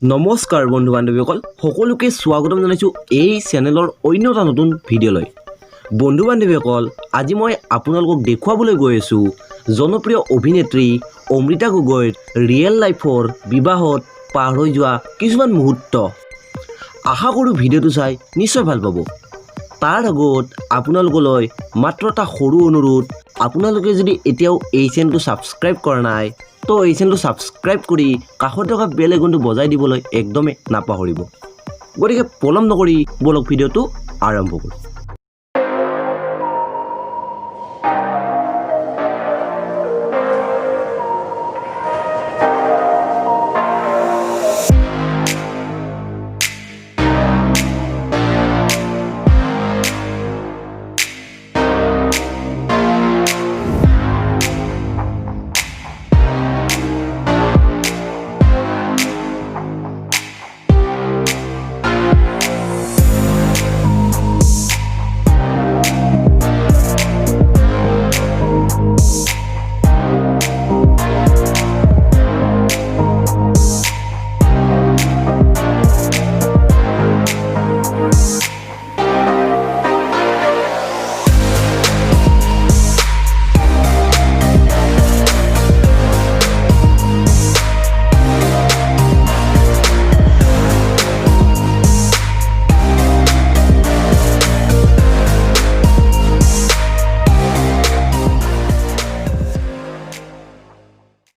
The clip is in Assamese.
নমস্কাৰ বন্ধু বান্ধৱীসকল সকলোকে স্বাগতম জনাইছোঁ এই চেনেলৰ অন্য এটা নতুন ভিডিঅ'লৈ। বন্ধু বান্ধৱীসকল আজি মই আপোনালোকক দেখুৱাবলৈ গৈ আছোঁ জনপ্ৰিয় অভিনেত্ৰী অমৃতা গগৈৰ ৰিয়েল লাইফৰ বিবাহত পাৰ হৈ যোৱা কিছুমান মুহূৰ্ত। আশা কৰোঁ ভিডিঅ'টো চাই নিশ্চয় ভাল পাব। তাৰ আগত আপোনালোকলৈ মাত্ৰ এটা সৰু অনুৰোধ, আপোনালোকে যদি এতিয়াও এই চেনেলটো ছাবস্ক্ৰাইব কৰা নাই তো এই চেনেলটো ছাবস্ক্ৰাইব কৰি কাষত থকা বেল আইকনটো বজাই দিবলৈ একদমেই নাপাহৰিব। গতিকে পলম নকৰি বলক ভিডিঅ'টো আৰম্ভ কৰোঁ।